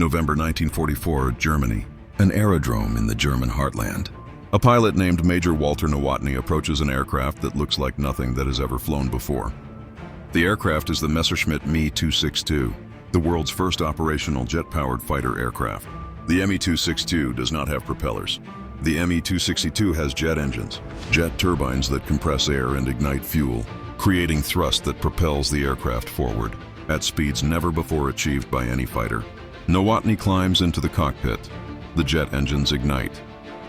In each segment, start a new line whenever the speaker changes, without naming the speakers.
November 1944, Germany. An aerodrome in the German heartland. A pilot named Major Walter Nowotny approaches an aircraft that looks like nothing that has ever flown before. The aircraft is the Messerschmitt Me 262, the world's first operational jet-powered fighter aircraft. The Me 262 does not have propellers. The Me 262 has jet engines, jet turbines that compress air and ignite fuel, creating thrust that propels the aircraft forward, at speeds never before achieved by any fighter. Nowotny climbs into the cockpit. The jet engines ignite.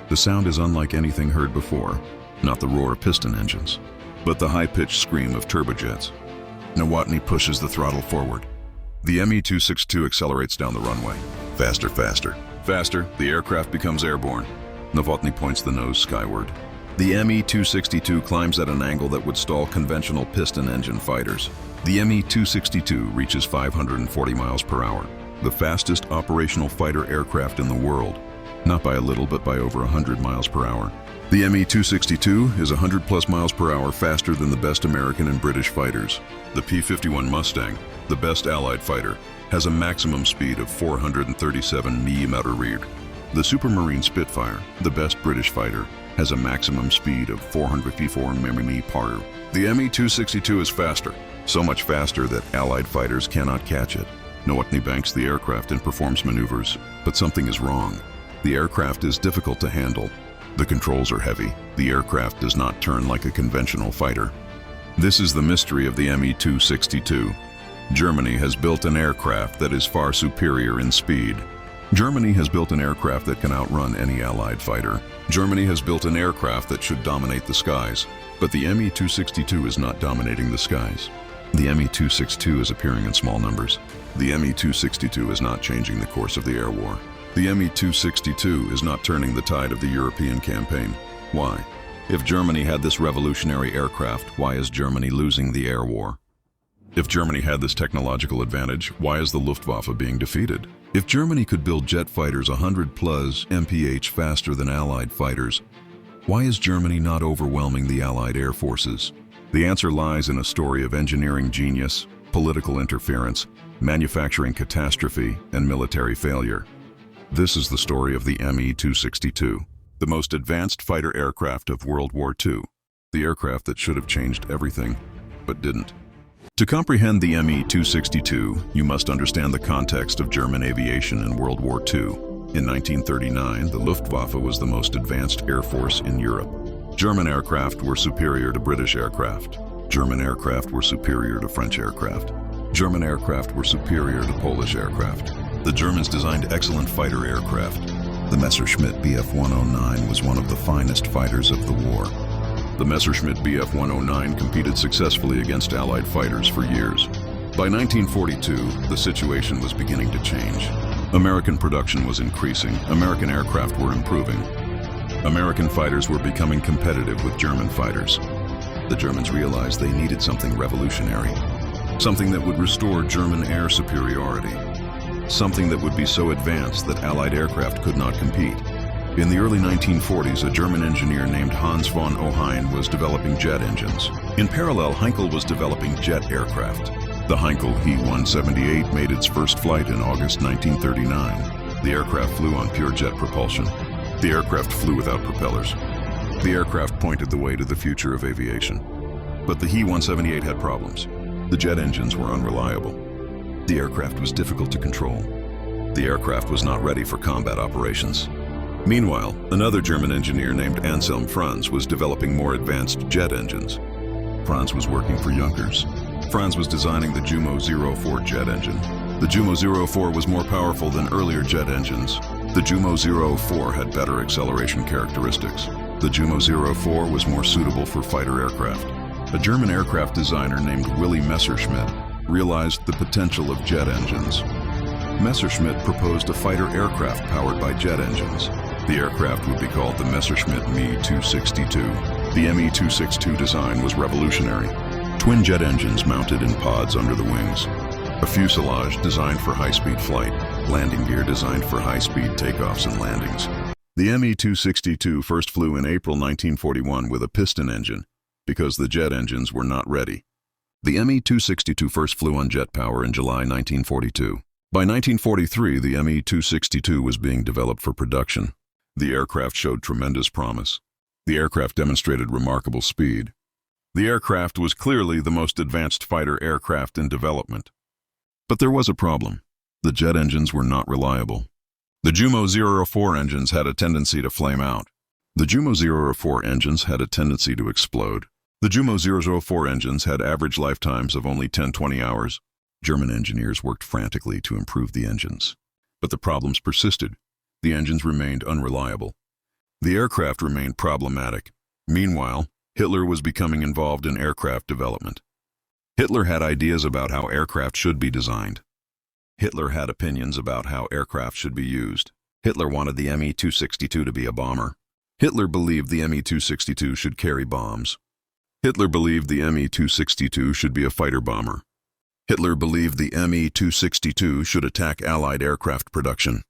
The sound is unlike anything heard before, not the roar of piston engines, but the high-pitched scream of turbojets. Nowotny pushes the throttle forward. The Me 262 accelerates down the runway. Faster, faster, faster, the aircraft becomes airborne. Nowotny points the nose skyward. The Me 262 climbs at an angle that would stall conventional piston engine fighters. The Me 262 reaches 540 miles per hour, the fastest operational fighter aircraft in the world, not by a little but by over 100 miles per hour. The Me 262 is 100 plus miles per hour faster than the best American and British fighters. The P-51 Mustang, the best Allied fighter, has a maximum speed of 437 mph. The Supermarine Spitfire, the best British fighter, has a maximum speed of 454 mph. The Me 262 is faster, so much faster that Allied fighters cannot catch it. Nowotny banks the aircraft and performs maneuvers, but something is wrong. The aircraft is difficult to handle. The controls are heavy. The aircraft does not turn like a conventional fighter. This is the mystery of the Me 262. Germany has built an aircraft that is far superior in speed. Germany has built an aircraft that can outrun any Allied fighter. Germany has built an aircraft that should dominate the skies, but the Me 262 is not dominating the skies. The Me 262 is appearing in small numbers. The Me 262 is not changing the course of the air war. The Me 262 is not turning the tide of the European campaign. Why? If Germany had this revolutionary aircraft, why is Germany losing the air war? If Germany had this technological advantage, why is the Luftwaffe being defeated? If Germany could build jet fighters 100 plus mph faster than Allied fighters, why is Germany not overwhelming the Allied air forces? The answer lies in a story of engineering genius, political interference, manufacturing catastrophe, and military failure. This is the story of the Me 262, the most advanced fighter aircraft of World War II, the aircraft that should have changed everything, but didn't. To comprehend the Me 262, you must understand the context of German aviation in World War II. In 1939, the Luftwaffe was the most advanced air force in Europe. German aircraft were superior to British aircraft. German aircraft were superior to French aircraft. German aircraft were superior to Polish aircraft. The Germans designed excellent fighter aircraft. The Messerschmitt Bf-109 was one of the finest fighters of the war. The Messerschmitt Bf-109 competed successfully against Allied fighters for years. By 1942, the situation was beginning to change. American production was increasing. American aircraft were improving. American fighters were becoming competitive with German fighters. The Germans realized they needed something revolutionary, something that would restore German air superiority, something that would be so advanced that Allied aircraft could not compete. In the early 1940s, a German engineer named Hans von Ohain was developing jet engines. In parallel, Heinkel was developing jet aircraft. The Heinkel He-178 made its first flight in August 1939. The aircraft flew on pure jet propulsion. The aircraft flew without propellers. The aircraft pointed the way to the future of aviation. But the He-178 had problems. The jet engines were unreliable. The aircraft was difficult to control. The aircraft was not ready for combat operations. Meanwhile, another German engineer named Anselm Franz was developing more advanced jet engines. Franz was working for Junkers. Franz was designing the Jumo 04 jet engine. The Jumo 04 was more powerful than earlier jet engines. The Jumo 04 had better acceleration characteristics. The Jumo 04 was more suitable for fighter aircraft. A German aircraft designer named Willy Messerschmitt realized the potential of jet engines. Messerschmitt proposed a fighter aircraft powered by jet engines. The aircraft would be called the Messerschmitt Me 262. The Me 262 design was revolutionary. Twin jet engines mounted in pods under the wings. A fuselage designed for high-speed flight. Landing gear designed for high-speed takeoffs and landings. The Me 262 first flew in April 1941 with a piston engine because the jet engines were not ready. The Me 262 first flew on jet power in July 1942. By 1943, the Me-262 was being developed for production. The aircraft showed tremendous promise. The aircraft demonstrated remarkable speed. The aircraft was clearly the most advanced fighter aircraft in development. But there was a problem. The jet engines were not reliable. The Jumo 004 engines had a tendency to flame out. The Jumo 004 engines had a tendency to explode. The Jumo 004 engines had average lifetimes of only 10-20 hours. German engineers worked frantically to improve the engines. But the problems persisted. The engines remained unreliable. The aircraft remained problematic. Meanwhile, Hitler was becoming involved in aircraft development. Hitler had ideas about how aircraft should be designed. Hitler had opinions about how aircraft should be used. Hitler wanted the Me-262 to be a bomber. Hitler believed the Me-262 should carry bombs. Hitler believed the Me-262 should be a fighter bomber. Hitler believed the Me-262 should attack Allied aircraft production.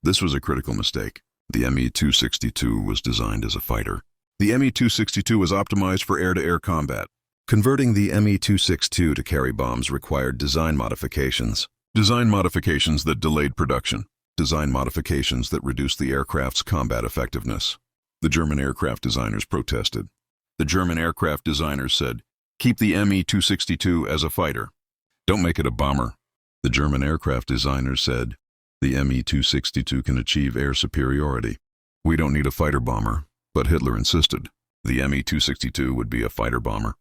This was a critical mistake. The Me-262 was designed as a fighter. The Me-262 was optimized for air-to-air combat. Converting the Me-262 to carry bombs required design modifications. Design modifications that delayed production. Design modifications that reduced the aircraft's combat effectiveness. The German aircraft designers protested. The German aircraft designers said, "Keep the Me-262 as a fighter. Don't make it a bomber." The German aircraft designers said, "The Me-262 can achieve air superiority. We don't need a fighter bomber," but Hitler insisted. The Me-262 would be a fighter bomber.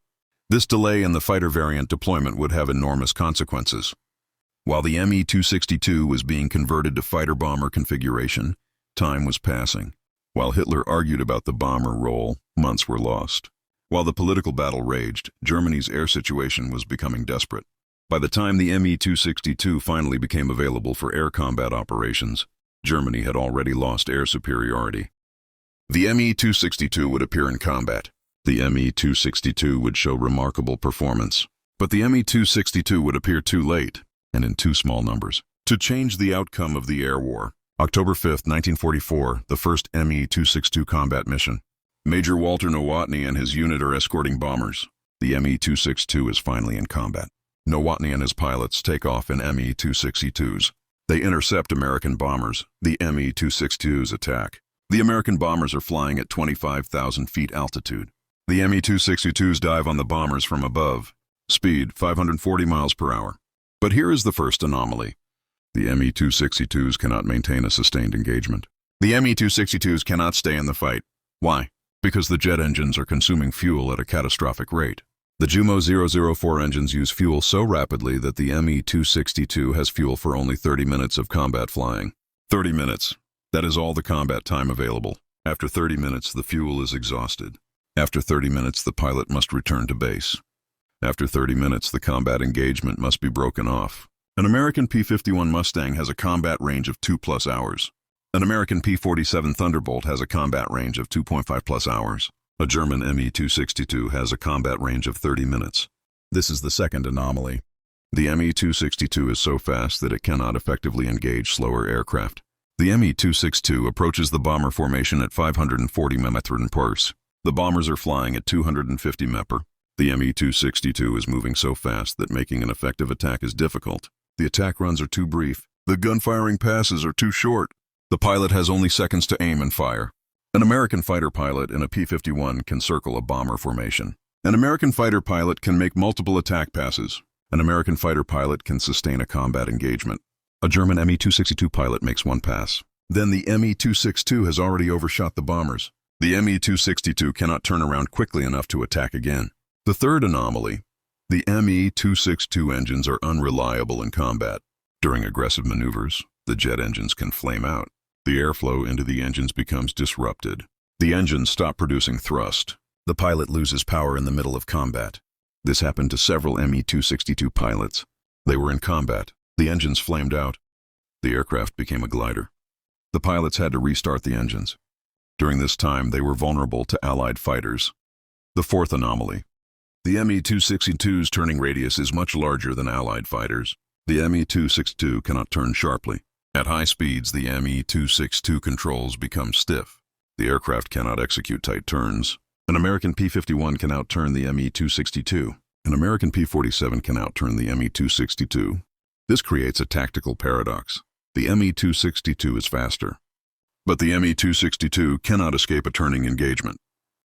This delay in the fighter variant deployment would have enormous consequences. While the Me-262 was being converted to fighter bomber configuration, time was passing. While Hitler argued about the bomber role, months were lost. While the political battle raged, Germany's air situation was becoming desperate. By the time the Me-262 finally became available for air combat operations, Germany had already lost air superiority. The Me-262 would appear in combat. The Me-262 would show remarkable performance. But the Me-262 would appear too late, and in too small numbers, to change the outcome of the air war. October 5, 1944, the first Me-262 combat mission. Major Walter Nowotny and his unit are escorting bombers. The Me-262 is finally in combat. Nowotny and his pilots take off in Me-262s. They intercept American bombers. The Me-262s attack. The American bombers are flying at 25,000 feet altitude. The Me-262s dive on the bombers from above. Speed 540 miles per hour. But here is the first anomaly. The Me-262s cannot maintain a sustained engagement. The Me-262s cannot stay in the fight. Why? Because the jet engines are consuming fuel at a catastrophic rate. The Jumo 004 engines use fuel so rapidly that the Me-262 has fuel for only 30 minutes of combat flying. 30 minutes. That is all the combat time available. After 30 minutes, the fuel is exhausted. After 30 minutes, the pilot must return to base. After 30 minutes, the combat engagement must be broken off. An American P-51 Mustang has a combat range of 2+ hours. An American P-47 Thunderbolt has a combat range of 2.5+ hours. A German Me-262 has a combat range of 30 minutes. This is the second anomaly. The Me-262 is so fast that it cannot effectively engage slower aircraft. The Me-262 approaches the bomber formation at 540 mph. The bombers are flying at 250 mph. The Me-262 is moving so fast that making an effective attack is difficult. The attack runs are too brief. The gun-firing passes are too short. The pilot has only seconds to aim and fire. An American fighter pilot in a P-51 can circle a bomber formation. An American fighter pilot can make multiple attack passes. An American fighter pilot can sustain a combat engagement. A German Me-262 pilot makes one pass. Then the Me-262 has already overshot the bombers. The Me-262 cannot turn around quickly enough to attack again. The third anomaly. The Me-262 engines are unreliable in combat. During aggressive maneuvers, the jet engines can flame out. The airflow into the engines becomes disrupted. The engines stop producing thrust. The pilot loses power in the middle of combat. This happened to several Me-262 pilots. They were in combat. The engines flamed out. The aircraft became a glider. The pilots had to restart the engines. During this time, they were vulnerable to Allied fighters. The fourth anomaly. The Me-262's turning radius is much larger than Allied fighters. The Me-262 cannot turn sharply. At high speeds, the Me-262 controls become stiff. The aircraft cannot execute tight turns. An American P-51 can outturn the Me-262. An American P-47 can outturn the Me-262. This creates a tactical paradox. The Me-262 is faster, but the Me-262 cannot escape a turning engagement.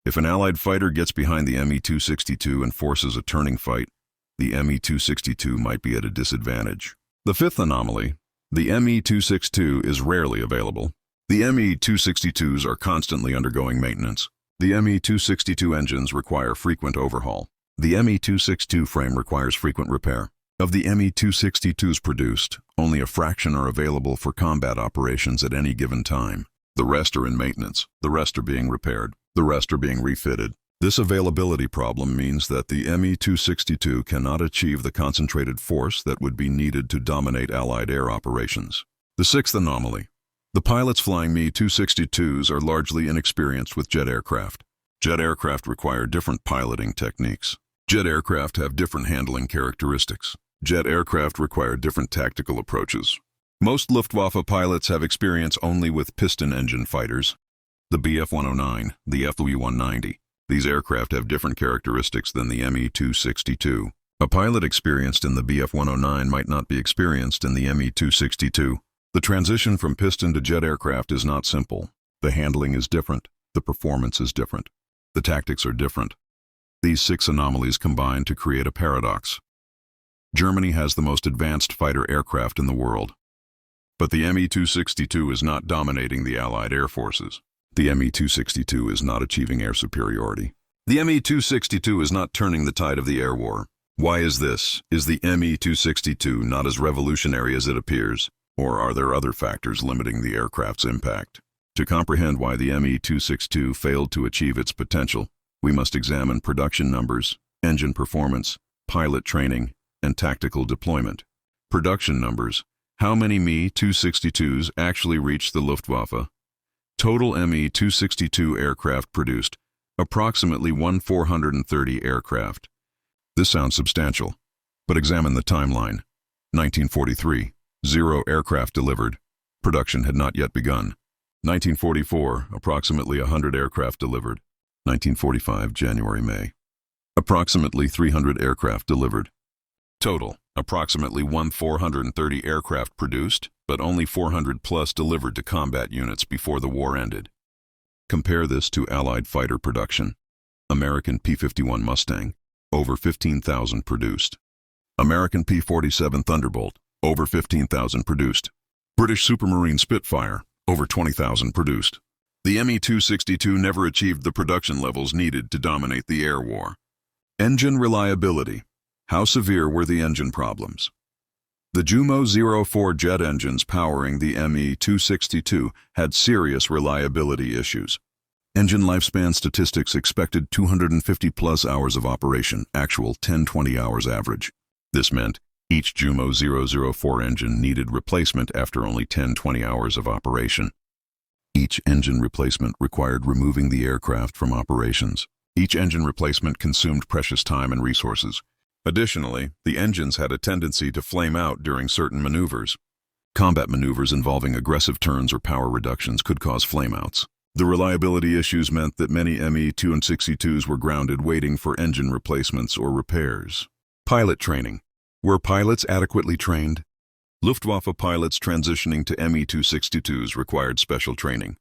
If an Allied fighter gets behind the Me-262 and forces a turning fight, the Me-262 might be at a disadvantage. The fifth anomaly, the Me-262 is rarely available. The Me-262s are constantly undergoing maintenance. The Me-262 engines require frequent overhaul. The Me-262 frame requires frequent repair. Of the Me-262s produced, only a fraction are available for combat operations at any given time. The rest are in maintenance. The rest are being repaired. The rest are being refitted. This availability problem means that the Me-262 cannot achieve the concentrated force that would be needed to dominate Allied air operations. The sixth anomaly. The pilots flying Me-262s are largely inexperienced with jet aircraft. Jet aircraft require different piloting techniques. Jet aircraft have different handling characteristics. Jet aircraft require different tactical approaches. Most Luftwaffe pilots have experience only with piston engine fighters, the Bf-109, the Fw-190. These aircraft have different characteristics than the Me-262. A pilot experienced in the Bf-109 might not be experienced in the Me-262. The transition from piston to jet aircraft is not simple. The handling is different. The performance is different. The tactics are different. These six anomalies combine to create a paradox. Germany has the most advanced fighter aircraft in the world. But the Me-262 is not dominating the Allied air forces. The Me-262 is not achieving air superiority. The Me-262 is not turning the tide of the air war. Why is this? Is the Me-262 not as revolutionary as it appears? Or are there other factors limiting the aircraft's impact? To comprehend why the Me-262 failed to achieve its potential, we must examine production numbers, engine performance, pilot training, and tactical deployment. Production numbers. How many Me-262s actually reached the Luftwaffe? Total Me-262 aircraft produced, approximately 1,430 aircraft. This sounds substantial, but examine the timeline. 1943, 0 aircraft delivered. Production had not yet begun. 1944, approximately 100 aircraft delivered. 1945, January-May. Approximately 300 aircraft delivered. Total, approximately 1,430 aircraft produced, but only 400 plus delivered to combat units before the war ended. Compare this to Allied fighter production. American P-51 Mustang, over 15,000 produced. American P-47 Thunderbolt, over 15,000 produced. British Supermarine Spitfire, over 20,000 produced. The Me-262 never achieved the production levels needed to dominate the air war. Engine reliability. How severe were the engine problems? The Jumo 04 jet engines powering the Me-262 had serious reliability issues. Engine lifespan statistics expected 250 plus hours of operation, actual 10-20 hours average. This meant each Jumo 004 engine needed replacement after only 10-20 hours of operation. Each engine replacement required removing the aircraft from operations. Each engine replacement consumed precious time and resources. Additionally, the engines had a tendency to flame out during certain maneuvers. Combat maneuvers involving aggressive turns or power reductions could cause flameouts. The reliability issues meant that many Me-262s were grounded waiting for engine replacements or repairs. Pilot training. Were pilots adequately trained? Luftwaffe pilots transitioning to Me-262s required special training.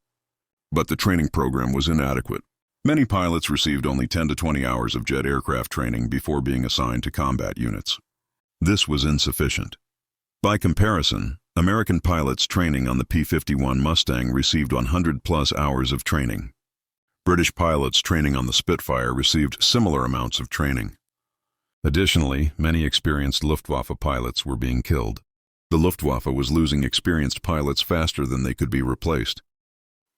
But the training program was inadequate. Many pilots received only 10 to 20 hours of jet aircraft training before being assigned to combat units. This was insufficient. By comparison, American pilots training on the P-51 Mustang received 100 plus hours of training. British pilots training on the Spitfire received similar amounts of training. Additionally, many experienced Luftwaffe pilots were being killed. The Luftwaffe was losing experienced pilots faster than they could be replaced.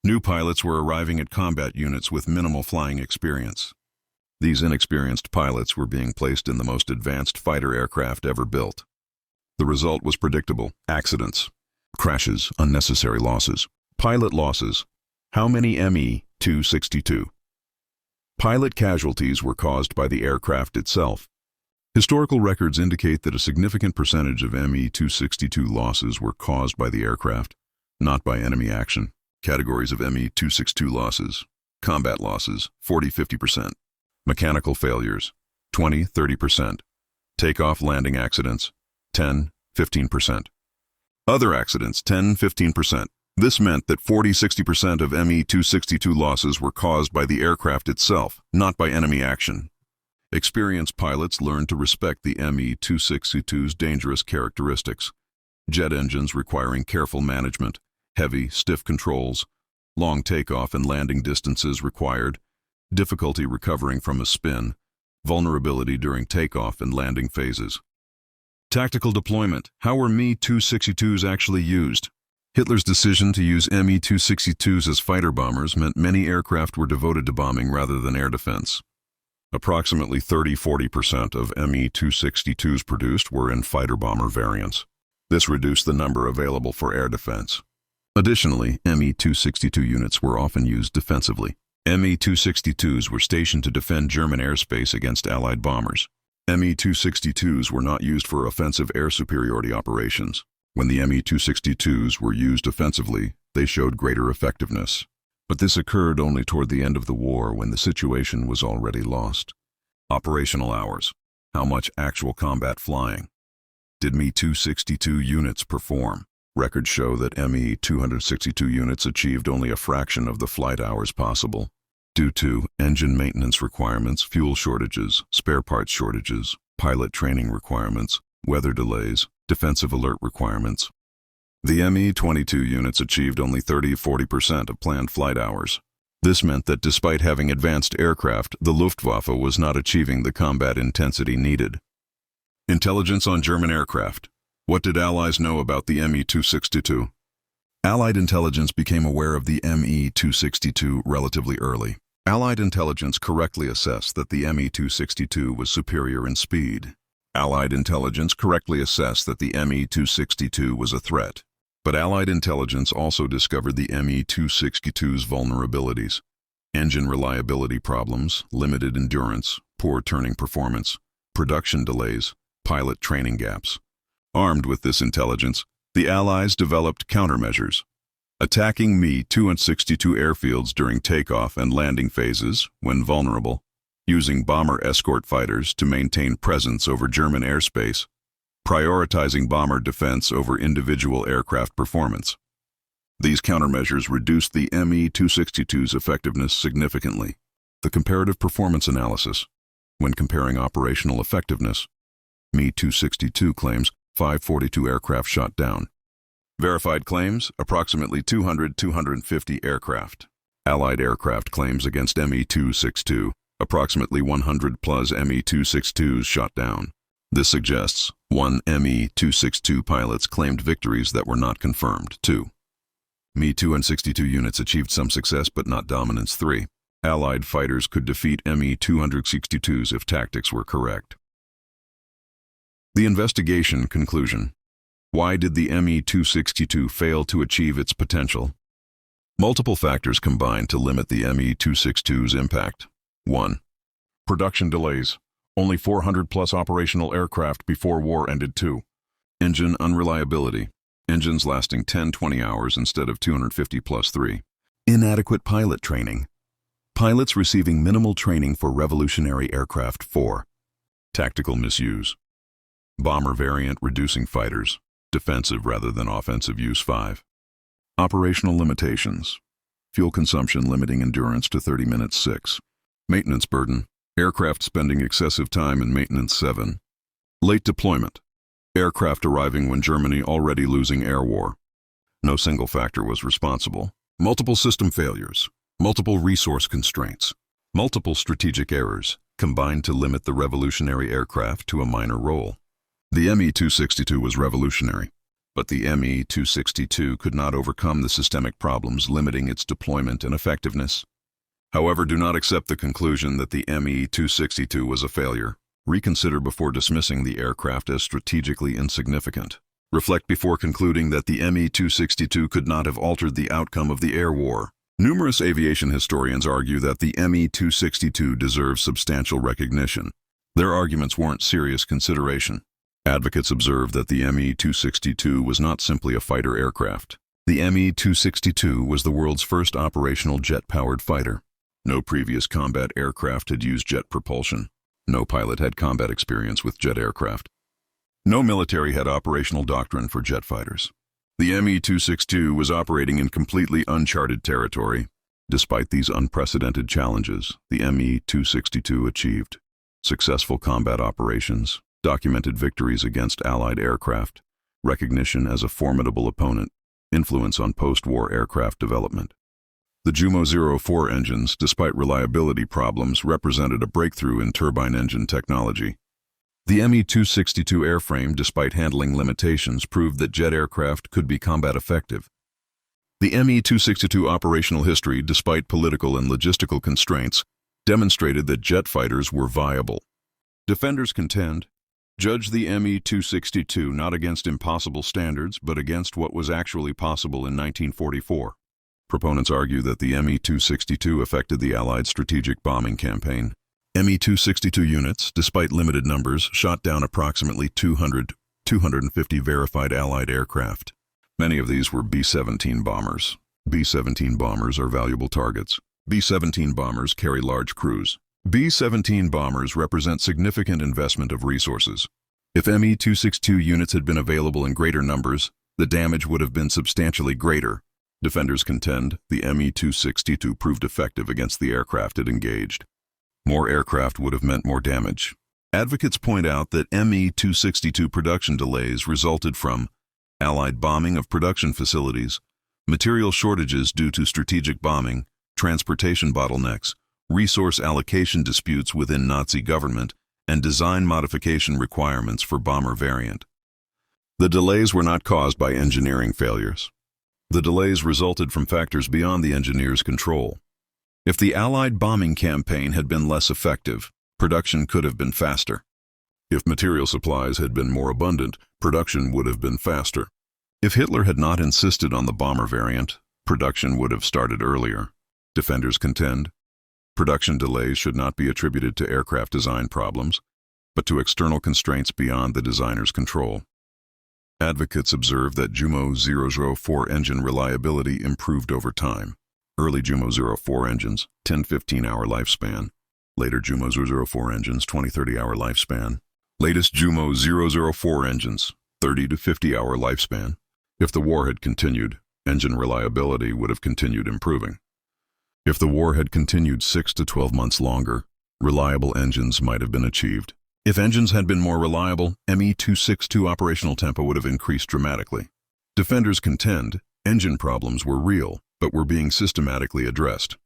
New pilots were arriving at combat units with minimal flying experience. These inexperienced pilots were being placed in the most advanced fighter aircraft ever built. The result was predictable: accidents, crashes, unnecessary losses. Pilot losses. How many Me-262? Pilot casualties were caused by the aircraft itself. Historical records indicate that a significant percentage of Me-262 losses were caused by the aircraft, not by enemy action. Categories of Me-262 losses. Combat losses, 40-50%. Mechanical failures, 20-30%. Takeoff landing accidents, 10-15%. 15%. Other accidents, 10-15%. This meant that 40-60% of Me-262 losses were caused by the aircraft itself, not by enemy action. Experienced pilots learned to respect the Me-262's dangerous characteristics. Jet engines requiring careful management, heavy, stiff controls, long takeoff and landing distances required, difficulty recovering from a spin, vulnerability during takeoff and landing phases. Tactical deployment. How were Me-262s actually used? Hitler's decision to use Me-262s as fighter bombers meant many aircraft were devoted to bombing rather than air defense. Approximately 30-40% of Me-262s produced were in fighter bomber variants. This reduced the number available for air defense. Additionally, Me-262 units were often used defensively. Me-262s were stationed to defend German airspace against Allied bombers. Me-262s were not used for offensive air superiority operations. When the Me-262s were used offensively, they showed greater effectiveness. But this occurred only toward the end of the war when the situation was already lost. Operational hours. How much actual combat flying did Me-262 units perform? Records show that Me-262 units achieved only a fraction of the flight hours possible due to engine maintenance requirements, fuel shortages, spare parts shortages, pilot training requirements, weather delays, defensive alert requirements. The Me-22 units achieved only 30-40% of planned flight hours. This meant that despite having advanced aircraft, the Luftwaffe was not achieving the combat intensity needed. Intelligence on German aircraft. What did Allies know about the Me-262? Allied intelligence became aware of the Me-262 relatively early. Allied intelligence correctly assessed that the Me-262 was superior in speed. Allied intelligence correctly assessed that the Me-262 was a threat. But Allied intelligence also discovered the Me-262's vulnerabilities: engine reliability problems, limited endurance, poor turning performance, production delays, pilot training gaps. Armed with this intelligence, the Allies developed countermeasures, attacking Me-262 airfields during takeoff and landing phases when vulnerable, using bomber escort fighters to maintain presence over German airspace, prioritizing bomber defense over individual aircraft performance. These countermeasures reduced the Me-262's effectiveness significantly. The comparative performance analysis. When comparing operational effectiveness, Me-262 claims 542 aircraft shot down. Verified claims, approximately 200-250 aircraft. Allied aircraft claims against Me-262, approximately 100 plus Me-262s shot down. This suggests 1 Me-262 pilots claimed victories that were not confirmed. 2. Me-262 units achieved some success but not dominance. 3. Allied fighters could defeat Me-262s if tactics were correct. The investigation conclusion. Why did the Me-262 fail to achieve its potential? Multiple factors combined to limit the Me-262's impact. 1. Production delays. Only 400 plus operational aircraft before war ended. 2. Engine unreliability. Engines lasting 10-20 hours instead of 250 plus. 3. Inadequate pilot training. Pilots receiving minimal training for revolutionary aircraft. 4. Tactical misuse. Bomber variant reducing fighters, defensive rather than offensive use. 5. Operational limitations. Fuel consumption limiting endurance to 30 minutes. 6. Maintenance burden. Aircraft spending excessive time in maintenance. 7. Late deployment. Aircraft arriving when Germany already losing air war. No single factor was responsible. Multiple system failures. Multiple resource constraints. Multiple strategic errors combined to limit the revolutionary aircraft to a minor role. The Me-262 was revolutionary, but the Me-262 could not overcome the systemic problems limiting its deployment and effectiveness. However, do not accept the conclusion that the Me-262 was a failure. Reconsider before dismissing the aircraft as strategically insignificant. Reflect before concluding that the Me-262 could not have altered the outcome of the air war. Numerous aviation historians argue that the Me-262 deserves substantial recognition. Their arguments warrant serious consideration. Advocates observe that the Me-262 was not simply a fighter aircraft. The Me-262 was the world's first operational jet-powered fighter. No previous combat aircraft had used jet propulsion. No pilot had combat experience with jet aircraft. No military had operational doctrine for jet fighters. The Me-262 was operating in completely uncharted territory. Despite these unprecedented challenges, the Me-262 achieved successful combat operations, documented victories against Allied aircraft, recognition as a formidable opponent, influence on post-war aircraft development. The Jumo 04 engines, despite reliability problems, represented a breakthrough in turbine engine technology. The Me-262 airframe, despite handling limitations, proved that jet aircraft could be combat effective. The Me-262 operational history, despite political and logistical constraints, demonstrated that jet fighters were viable. Defenders contend, judge the Me-262 not against impossible standards, but against what was actually possible in 1944. Proponents argue that the Me-262 affected the Allied strategic bombing campaign. Me-262 units, despite limited numbers, shot down approximately 250 verified Allied aircraft. Many of these were B-17 bombers. B-17 bombers are valuable targets. B-17 bombers carry large crews. B-17 bombers represent significant investment of resources. If Me-262 units had been available in greater numbers, the damage would have been substantially greater. Defenders contend the Me-262 proved effective against the aircraft it engaged. More aircraft would have meant more damage. Advocates point out that Me-262 production delays resulted from Allied bombing of production facilities, material shortages due to strategic bombing, transportation bottlenecks, resource allocation disputes within Nazi government, and design modification requirements for bomber variant. The delays were not caused by engineering failures. The delays resulted from factors beyond the engineers' control. If the Allied bombing campaign had been less effective, production could have been faster. If material supplies had been more abundant, production would have been faster. If Hitler had not insisted on the bomber variant, production would have started earlier. Defenders contend, production delays should not be attributed to aircraft design problems, but to external constraints beyond the designer's control. Advocates observe that Jumo 004 engine reliability improved over time. Early Jumo 04 engines, 10-15 hour lifespan. Later Jumo 004 engines, 20-30 hour lifespan. Latest Jumo 004 engines, 30 to 50 hour lifespan. If the war had continued, engine reliability would have continued improving. If the war had continued 6 to 12 months longer, reliable engines might have been achieved. If engines had been more reliable, Me-262 operational tempo would have increased dramatically. Defenders contend engine problems were real, but were being systematically addressed.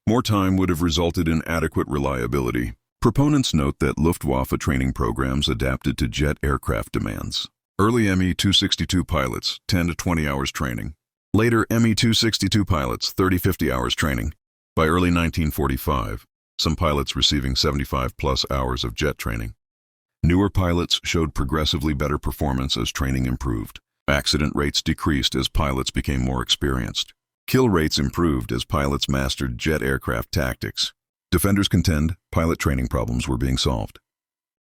More time would have resulted in adequate reliability. Proponents note that Luftwaffe training programs adapted to jet aircraft demands. Early Me-262 pilots, 10 to 20 hours training. Later Me-262 pilots, 30-50 hours training. By early 1945, some pilots receiving 75-plus hours of jet training. Newer pilots showed progressively better performance as training improved. Accident rates decreased as pilots became more experienced. Kill rates improved as pilots mastered jet aircraft tactics. Defenders contend pilot training problems were being solved.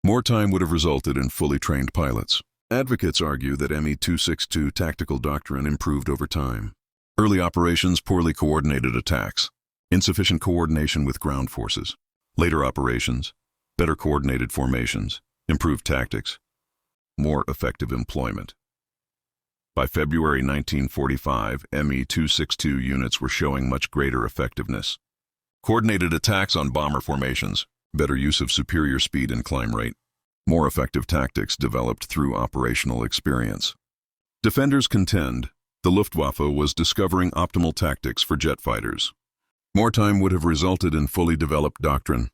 More time would have resulted in fully trained pilots. Advocates argue that Me-262 tactical doctrine improved over time. Early operations, poorly coordinated attacks. Insufficient coordination with ground forces. Later operations, better coordinated formations, improved tactics, more effective employment. By February 1945, Me-262 units were showing much greater effectiveness. Coordinated attacks on bomber formations, better use of superior speed and climb rate, more effective tactics developed through operational experience. Defenders contend the Luftwaffe was discovering optimal tactics for jet fighters. More time would have resulted in fully developed doctrine.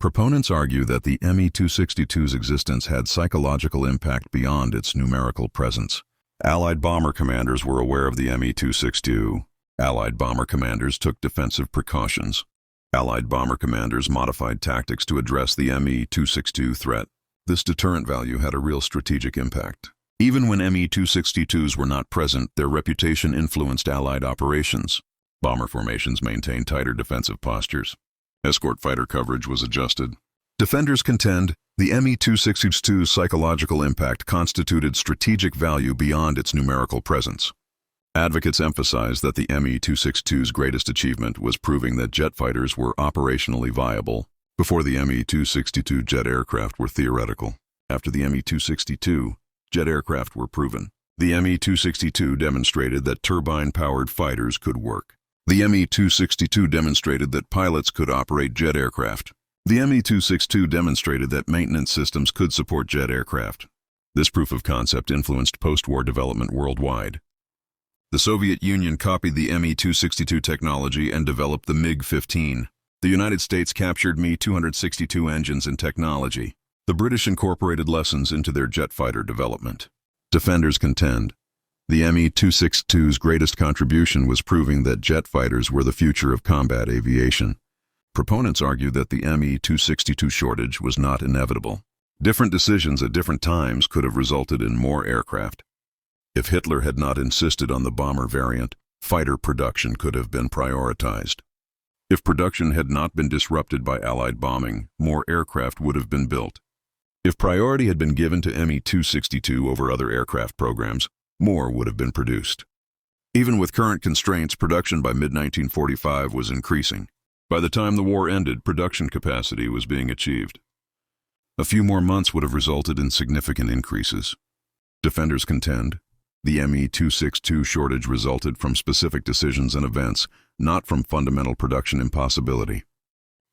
Proponents argue that the Me-262's existence had psychological impact beyond its numerical presence. Allied bomber commanders were aware of the Me-262. Allied bomber commanders took defensive precautions. Allied bomber commanders modified tactics to address the Me-262 threat. This deterrent value had a real strategic impact. Even when Me-262s were not present, their reputation influenced Allied operations. Bomber formations maintained tighter defensive postures. Escort fighter coverage was adjusted. Defenders contend the Me-262's psychological impact constituted strategic value beyond its numerical presence. Advocates emphasize that the Me-262's greatest achievement was proving that jet fighters were operationally viable before the Me-262 jet aircraft were theoretical. After the Me-262, jet aircraft were proven. The Me-262 demonstrated that turbine-powered fighters could work. The Me-262 demonstrated that pilots could operate jet aircraft. The Me-262 demonstrated that maintenance systems could support jet aircraft. This proof of concept influenced post-war development worldwide. The Soviet Union copied the Me-262 technology and developed the MiG-15. The United States captured Me-262 engines and technology. The British incorporated lessons into their jet fighter development. Defenders contend the Me-262's greatest contribution was proving that jet fighters were the future of combat aviation. Proponents argue that the Me-262 shortage was not inevitable. Different decisions at different times could have resulted in more aircraft. If Hitler had not insisted on the bomber variant, fighter production could have been prioritized. If production had not been disrupted by Allied bombing, more aircraft would have been built. If priority had been given to Me-262 over other aircraft programs, more would have been produced. Even with current constraints, production by mid-1945 was increasing. By the time the war ended, production capacity was being achieved. A few more months would have resulted in significant increases. Defenders contend the Me-262 shortage resulted from specific decisions and events, not from fundamental production impossibility.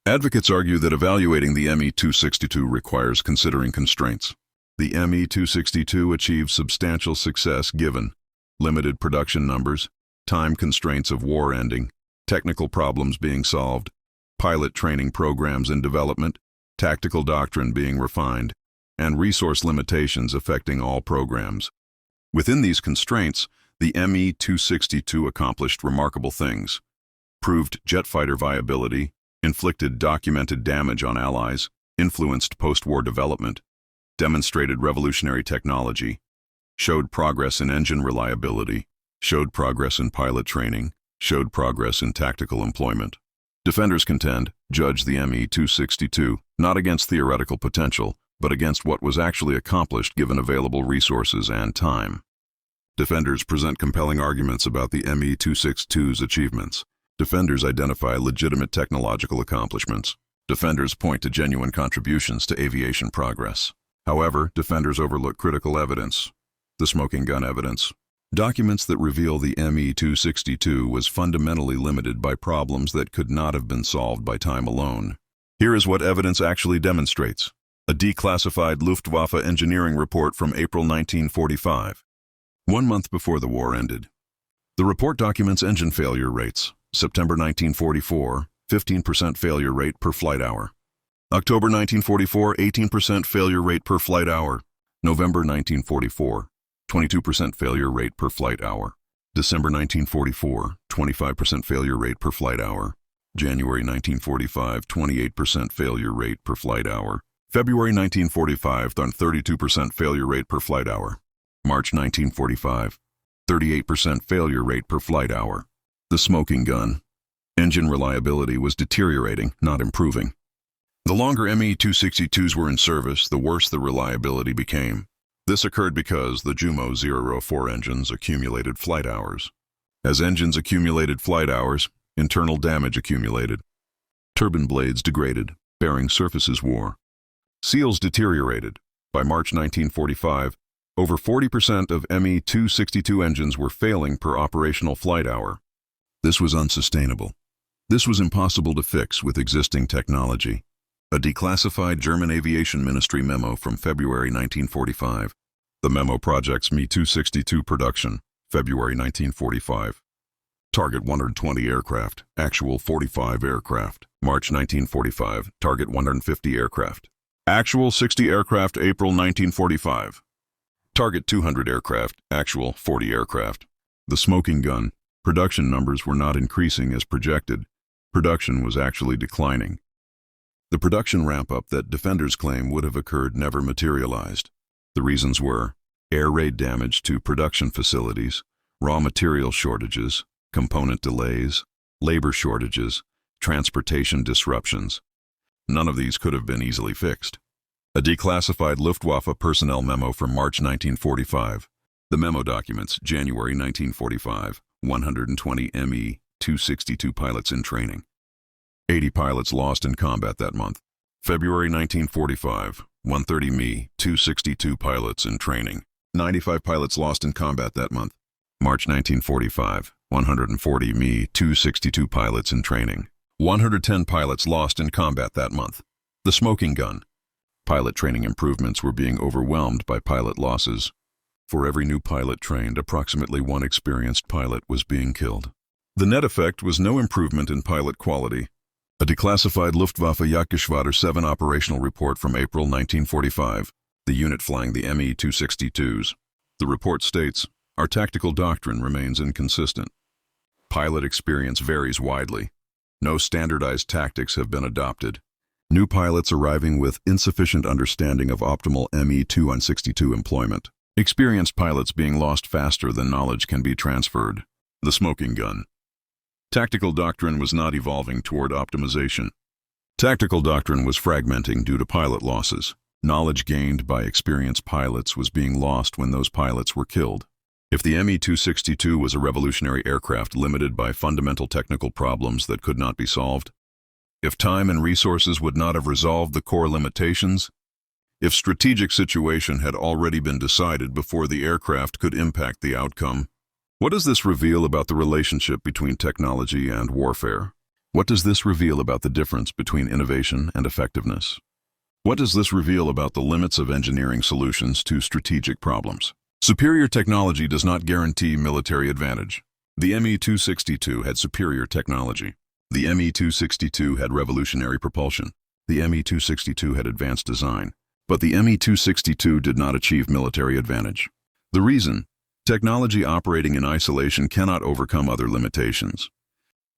Advocates argue that evaluating the Me-262 requires considering constraints. The Me-262 achieved substantial success given limited production numbers, time constraints of war ending, technical problems being solved, pilot training programs in development, tactical doctrine being refined, and resource limitations affecting all programs. Within these constraints, the Me-262 accomplished remarkable things: proved jet fighter viability, inflicted documented damage on allies, influenced post-war development, demonstrated revolutionary technology, showed progress in engine reliability, showed progress in pilot training, showed progress in tactical employment. Defenders contend, judge the Me-262, not against theoretical potential, but against what was actually accomplished given available resources and time. Defenders present compelling arguments about the Me-262's achievements. Defenders identify legitimate technological accomplishments. Defenders point to genuine contributions to aviation progress. However, defenders overlook critical evidence, the smoking gun evidence. Documents that reveal the Me-262 was fundamentally limited by problems that could not have been solved by time alone. Here is what evidence actually demonstrates. A declassified Luftwaffe engineering report from April 1945, 1 month before the war ended. The report documents engine failure rates. September 1944, 15% failure rate per flight hour. October 1944, 18% failure rate per flight hour. November 1944, 22% failure rate per flight hour. December 1944, 25% failure rate per flight hour. January 1945, 28% failure rate per flight hour. February 1945, 32% failure rate per flight hour. March 1945, 38% failure rate per flight hour. The smoking gun. Engine reliability was deteriorating, not improving. The longer Me-262s were in service, the worse the reliability became. This occurred because the Jumo 004 engines accumulated flight hours. As engines accumulated flight hours, internal damage accumulated. Turbine blades degraded, bearing surfaces wore. Seals deteriorated. By March 1945, over 40% of Me-262 engines were failing per operational flight hour. This was unsustainable. This was impossible to fix with existing technology. A declassified German Aviation Ministry memo from February 1945. The memo projects Me-262 production, February 1945. Target 120 aircraft, actual 45 aircraft. March 1945, target 150 aircraft. Actual 60 aircraft, April 1945. Target 200 aircraft, actual 40 aircraft. The smoking gun. Production numbers were not increasing as projected. Production was actually declining. The production ramp-up that defenders claim would have occurred never materialized. The reasons were air raid damage to production facilities, raw material shortages, component delays, labor shortages, transportation disruptions. None of these could have been easily fixed. A declassified Luftwaffe personnel memo from March 1945. The memo documents January 1945, 120 Me-262 pilots in training. 80 pilots lost in combat that month. February 1945, 130 Me, 262 pilots in training. 95 pilots lost in combat that month. March 1945, 140 Me, 262 pilots in training. 110 pilots lost in combat that month. The smoking gun. Pilot training improvements were being overwhelmed by pilot losses. For every new pilot trained, approximately one experienced pilot was being killed. The net effect was no improvement in pilot quality. A declassified Luftwaffe Jagdgeschwader 7 operational report from April 1945, the unit flying the Me-262s. The report states, "Our tactical doctrine remains inconsistent. Pilot experience varies widely. No standardized tactics have been adopted. New pilots arriving with insufficient understanding of optimal Me-262 employment. Experienced pilots being lost faster than knowledge can be transferred." The smoking gun. Tactical doctrine was not evolving toward optimization. Tactical doctrine was fragmenting due to pilot losses. Knowledge gained by experienced pilots was being lost when those pilots were killed. If the Me-262 was a revolutionary aircraft limited by fundamental technical problems that could not be solved, if time and resources would not have resolved the core limitations, if strategic situation had already been decided before the aircraft could impact the outcome, what does this reveal about the relationship between technology and warfare? What does this reveal about the difference between innovation and effectiveness? What does this reveal about the limits of engineering solutions to strategic problems? Superior technology does not guarantee military advantage. The Me-262 had superior technology. The Me-262 had revolutionary propulsion. The Me-262 had advanced design. But the Me-262 did not achieve military advantage. The reason? Technology operating in isolation cannot overcome other limitations.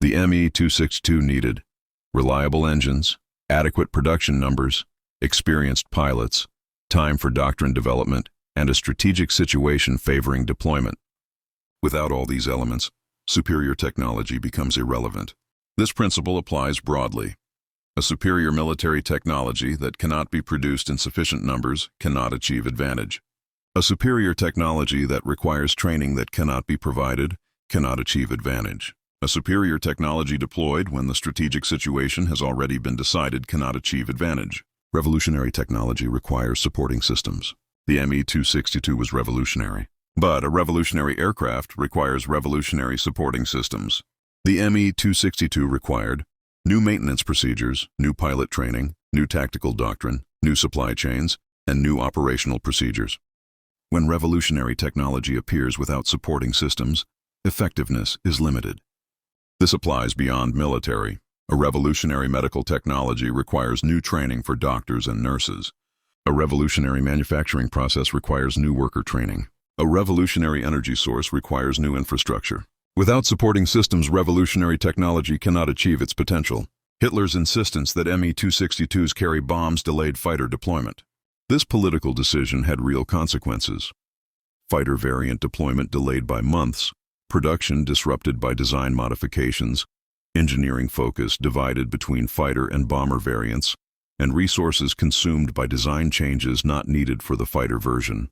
The Me-262 needed reliable engines, adequate production numbers, experienced pilots, time for doctrine development, and a strategic situation favoring deployment. Without all these elements, superior technology becomes irrelevant. This principle applies broadly. A superior military technology that cannot be produced in sufficient numbers cannot achieve advantage. A superior technology that requires training that cannot be provided cannot achieve advantage. A superior technology deployed when the strategic situation has already been decided cannot achieve advantage. Revolutionary technology requires supporting systems. The Me-262 was revolutionary. But a revolutionary aircraft requires revolutionary supporting systems. The Me-262 required new maintenance procedures, new pilot training, new tactical doctrine, new supply chains, and new operational procedures. When revolutionary technology appears without supporting systems, effectiveness is limited. This applies beyond military. A revolutionary medical technology requires new training for doctors and nurses. A revolutionary manufacturing process requires new worker training. A revolutionary energy source requires new infrastructure. Without supporting systems, revolutionary technology cannot achieve its potential. Hitler's insistence that Me-262s carry bombs delayed fighter deployment. This political decision had real consequences. Fighter variant deployment delayed by months, production disrupted by design modifications, engineering focus divided between fighter and bomber variants, and resources consumed by design changes not needed for the fighter version.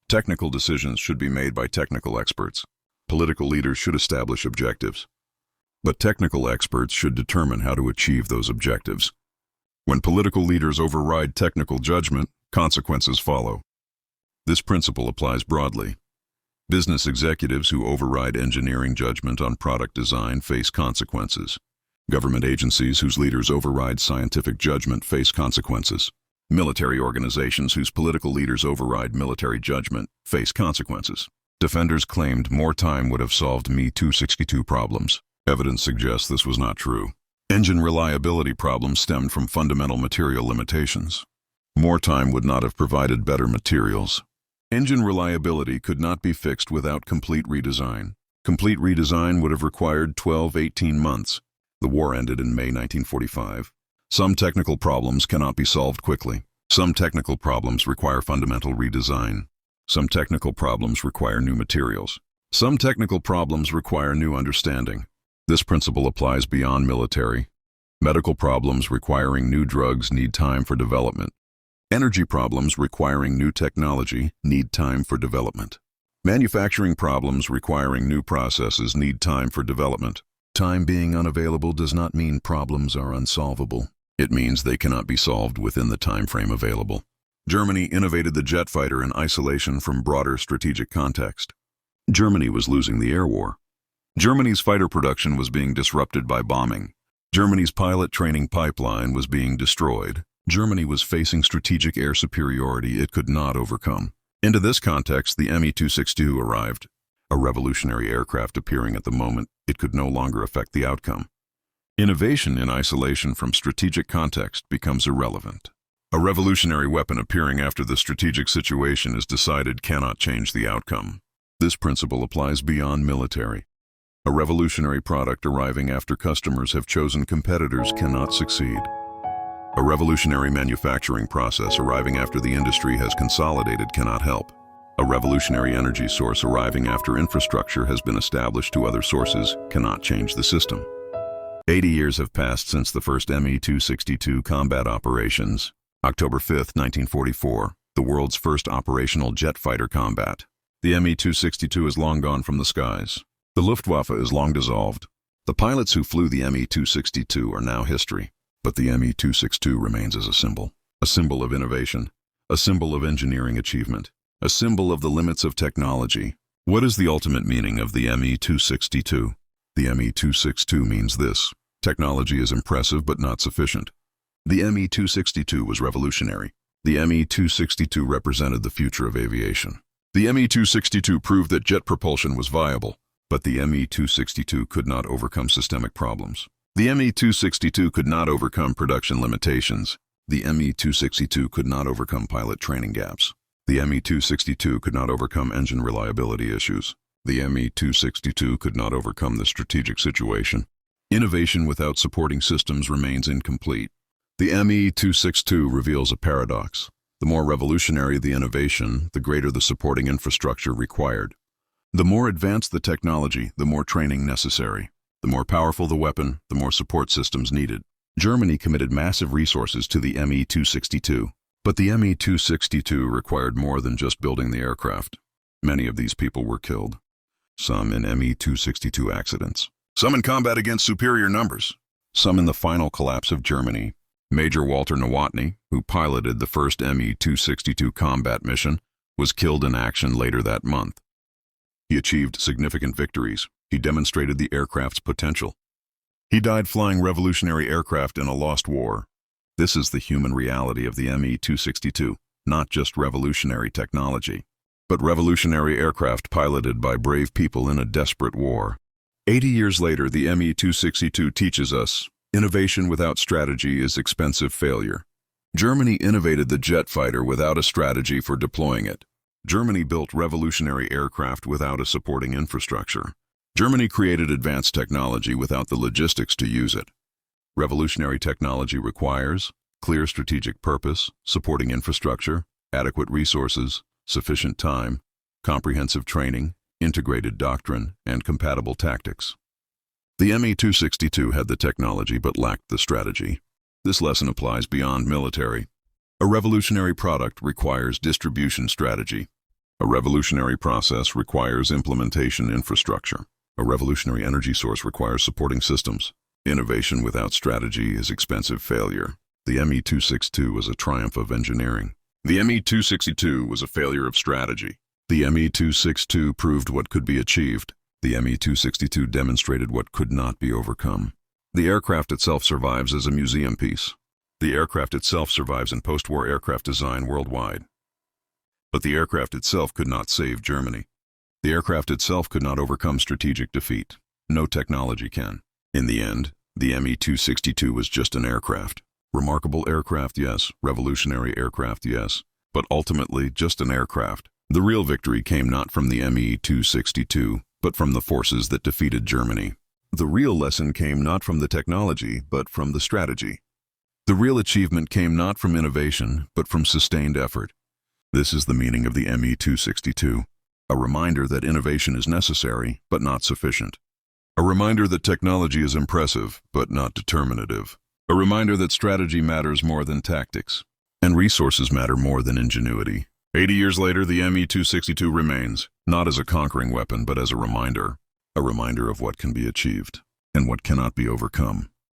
Technical decisions should be made by technical experts. Political leaders should establish objectives. But technical experts should determine how to achieve those objectives. When political leaders override technical judgment, consequences follow. This principle applies broadly. Business executives who override engineering judgment on product design face consequences. Government agencies whose leaders override scientific judgment face consequences. Military organizations whose political leaders override military judgment face consequences. Defenders claimed more time would have solved Me-262 problems. Evidence suggests this was not true. Engine reliability problems stemmed from fundamental material limitations. More time would not have provided better materials. Engine reliability could not be fixed without complete redesign. Complete redesign would have required 12-18 months. The war ended in May 1945. Some technical problems cannot be solved quickly. Some technical problems require fundamental redesign. Some technical problems require new materials. Some technical problems require new understanding. This principle applies beyond military. Medical problems requiring new drugs need time for development. Energy problems requiring new technology need time for development. Manufacturing problems requiring new processes need time for development. Time being unavailable does not mean problems are unsolvable. It means they cannot be solved within the time frame available. Germany innovated the jet fighter in isolation from broader strategic context. Germany was losing the air war. Germany's fighter production was being disrupted by bombing. Germany's pilot training pipeline was being destroyed. Germany was facing strategic air superiority it could not overcome. Into this context, the Me-262 arrived, a revolutionary aircraft appearing at the moment it could no longer affect the outcome. Innovation in isolation from strategic context becomes irrelevant. A revolutionary weapon appearing after the strategic situation is decided cannot change the outcome. This principle applies beyond military. A revolutionary product arriving after customers have chosen competitors cannot succeed. A revolutionary manufacturing process arriving after the industry has consolidated cannot help. A revolutionary energy source arriving after infrastructure has been established to other sources cannot change the system. 80 years have passed since the first Me-262 combat operations. October 5, 1944, the world's first operational jet fighter combat. The Me-262 is long gone from the skies. The Luftwaffe is long dissolved. The pilots who flew the Me-262 are now history, but the Me-262 remains as a symbol of innovation, a symbol of engineering achievement, a symbol of the limits of technology. What is the ultimate meaning of the Me-262? The Me-262 means this: technology is impressive but not sufficient. The Me-262 was revolutionary. The Me-262 represented the future of aviation. The Me-262 proved that jet propulsion was viable. But the Me-262 could not overcome systemic problems. The Me-262 could not overcome production limitations. The Me-262 could not overcome pilot training gaps. The Me-262 could not overcome engine reliability issues. The Me-262 could not overcome the strategic situation. Innovation without supporting systems remains incomplete. The Me-262 reveals a paradox. The more revolutionary the innovation, the greater the supporting infrastructure required. The more advanced the technology, the more training necessary. The more powerful the weapon, the more support systems needed. Germany committed massive resources to the Me-262, but the Me-262 required more than just building the aircraft. Many of these people were killed, some in Me-262 accidents, some in combat against superior numbers, some in the final collapse of Germany. Major Walter Nowotny, who piloted the first Me-262 combat mission, was killed in action later that month. He achieved significant victories. He demonstrated the aircraft's potential. He died flying revolutionary aircraft in a lost war. This is the human reality of the Me-262, not just revolutionary technology, but revolutionary aircraft piloted by brave people in a desperate war. 80 years later, the Me-262 teaches us, innovation without strategy is expensive failure. Germany innovated the jet fighter without a strategy for deploying it. Germany built revolutionary aircraft without a supporting infrastructure. Germany created advanced technology without the logistics to use it. Revolutionary technology requires clear strategic purpose, supporting infrastructure, adequate resources, sufficient time, comprehensive training, integrated doctrine, and compatible tactics. The Me-262 had the technology but lacked the strategy. This lesson applies beyond military. A revolutionary product requires distribution strategy. A revolutionary process requires implementation infrastructure. A revolutionary energy source requires supporting systems. Innovation without strategy is expensive failure. The Me-262 was a triumph of engineering. The Me-262 was a failure of strategy. The Me-262 proved what could be achieved. The Me-262 demonstrated what could not be overcome. The aircraft itself survives as a museum piece. The aircraft itself survives in post-war aircraft design worldwide. But the aircraft itself could not save Germany. The aircraft itself could not overcome strategic defeat. No technology can. In the end, the Me-262 was just an aircraft. Remarkable aircraft, yes. Revolutionary aircraft, yes. But ultimately, just an aircraft. The real victory came not from the Me-262, but from the forces that defeated Germany. The real lesson came not from the technology, but from the strategy. The real achievement came not from innovation, but from sustained effort. This is the meaning of the Me-262. A reminder that innovation is necessary, but not sufficient. A reminder that technology is impressive, but not determinative. A reminder that strategy matters more than tactics, and resources matter more than ingenuity. 80 years later, the Me-262 remains, not as a conquering weapon, but as a reminder of what can be achieved, and what cannot be overcome.